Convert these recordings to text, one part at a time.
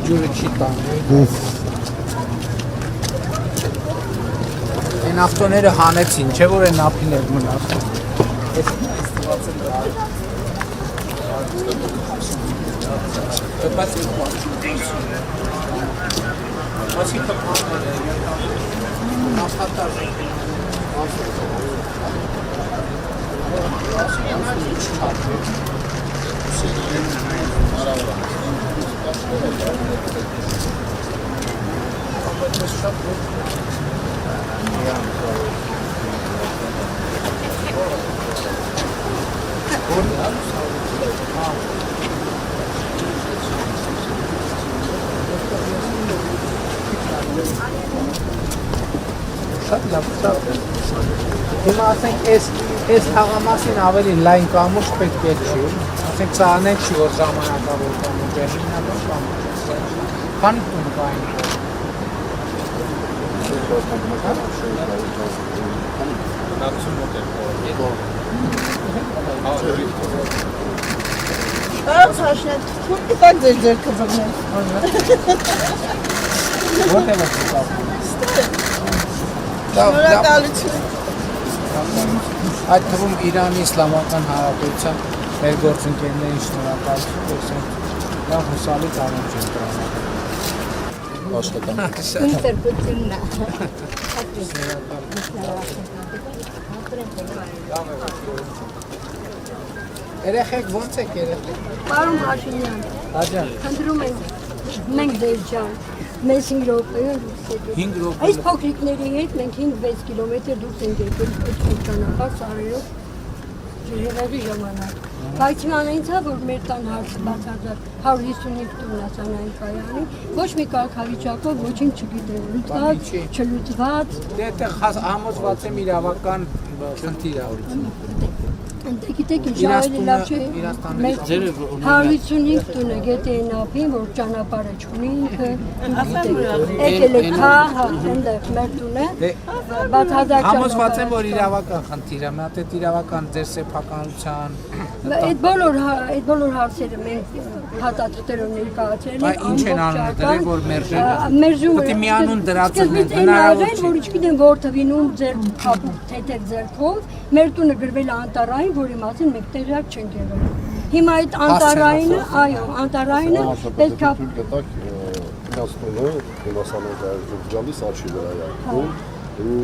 ջուրը չի տանում։ Այն ավտոները հանեցին, չէ՞ որ այն ափիներ մնաց։ Շատ լավ, շատ։ Հիմա ասենք այս թաղամասին ավելի լայն կամուրջ պետք է չի։ Ասենք սա անենք չի, որ ժամանակավոր կամուրջ է, հիմնական կամուրջ է։ Քանի տուն կա այն։ Արաց հաշնետ, թուր կտակ ձեր ձերքը վղնել։ Ո՞րտեղ է կապ։ Շնորհակալություն։ Այդ թվում Իրանի Իսլամական Հանրապետության մեր գործընկերներին շնորհակալություն, որ լավ հուսալի կամուրջ են տրամադրել։ Աշխատանք։ Ինտերպրետիննա։ Երեխեք ո՞նց եք երեխեք։ Պարոն Փաշինյան, Աջան, խնդրում ենք մենք ձեր ջան, մեզ 5 րոպեով 5 րոպե։ Այս փոքրիկների հետ մենք 5-6 կիլոմետր դուրս ենք եկել այդ ճանապարհ սարերով ջրհեղեղի ժամանակ։ Բայց ինձ որ մեր տան հարցը բացարձակ 155 տուն ասանային կայանի, ոչ մի կարգավիճակով ոչինչ չգիտեմ, լուծված, չլուծված։ Դե այդտեղ համոզված եմ իրավական խնդիր է։ Գիտեք ինչ ավելի լավ չէ, մեր 155 տունը գետի են ապին, որ ճանապարհը չունի ինքը, եկել է քահ, այնտեղ մեր տունը, բացարձակ Համոզված եմ, որ իրավական խնդիր է, մի հատ այդ իրավական ձեր սեփականության այդ բոլոր հարցերը մենք հատածներով ներկայացրել ենք, ինչ են անում դրել, որ մերժել մերժում է, միանուն դրածել են, հնարավոր չէ, որ չգիտեմ որ թվինում ձեր փափուկ թեթև ձեռքով, մեր տունը գրվել է անտարային, որի մասին մենք տեղյակ չենք եղել։ Հիմա այդ անտարայինը, այո, անտարայինը պետք է Կաստոնը դեմասանոց այժմ աչի վրա է ու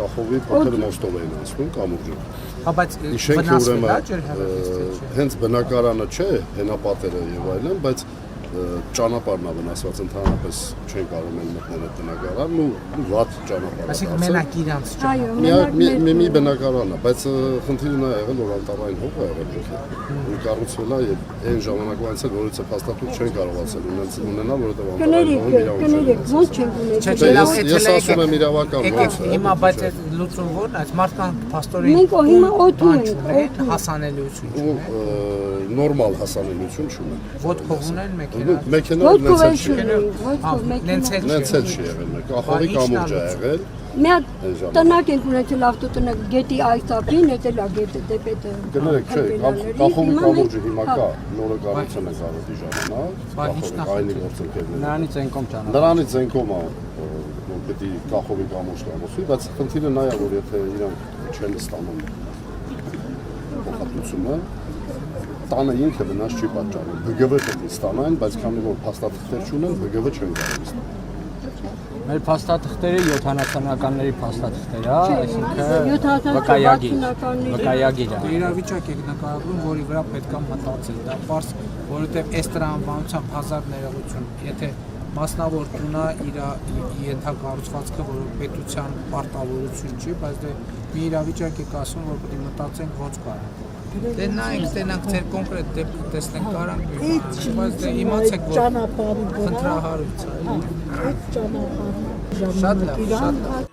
կախովի փոքր մոստով են անցնում կամուրջը։ Հա բայց վնասվել է ջրհեղեղից։ Հենց բնակարանը չէ, հենապատերը եւ այլն, բայց ճանապարհն է վնասված, ընդհանրապես չեն կարող են մտնել այդ բնակարանն ու վատ ճանապարհ։ Այսինքն մենակ իրանց այո, մի բնակարան է, բայց խնդիրն է եղել, որ անտարային հող է եղել գլխի։ Ու կառուցվել է եւ այն ժամանակվա այնց էլ որից է փաստաթուղթ չեն կարողացել ունենալ, որովհետեւ անտարային հողը կներեք, ոնց չենք ունեցել։ Ես ասում եմ իրավական ոնց է։ Հիմա բայց այդ լուծում ո՞րն է, մարդկանց փաստորեն մենք հիմա օդում ենք, հասանելիություն ու նորմալ հասանելիություն չունեն։ ոտքով ունեն մեքենա։ Մեքենան Նենցել չի եղել մեկ, ախովի կամուրջ է եղել։ Մի հատ տնակ ենք ունեցել ավտոտնակ գետի այս ափին, էտել է գետը դեպետը։ Կներեք, չէ, ախովի կամուրջը հիմա կա, նորը կառուցել են Զարոդի ժամանակ, այնի գործընկերները։ Նրանից են կոմ ճանապարհ։ Նրանից են կոմ է, որ պետք է կախովի կամուրջ կառուցվի, բայց խնդիրը նա է, որ եթե իրանք չեն ստանում փոխադրությունը, տանը ինքը վնաս չի պատճառում, ԲԳՎ պետք է ստանային, բայց քանի որ փաստաթղթեր չունեն, ԲԳՎ չեն կարող ստանալ։ Մեր փաստաթղթերը 70-ականների փաստաթղթեր է, այսինքն վկայագիր է։ Իրավիճակ եք նկարագրում, որի վրա պետք է մտածել, դա պարզ, որովհետև այս տրամաբանությամբ հազար ներողություն, եթե մասնավոր տունը իր ենթակառուցվածքը, որ պետության պարտավորություն չի, բայց դե մի իրավիճակ եք ասում, որ պետք է մտածենք ոնց կարող։ Դե նայենք, տենանք ձեր կոնկրետ դեպքը տեսնենք կարանք, բայց դե իմացեք, որ խնդրահարույց է։ Այդ ճանապարհը Շատ լավ, շատ լավ։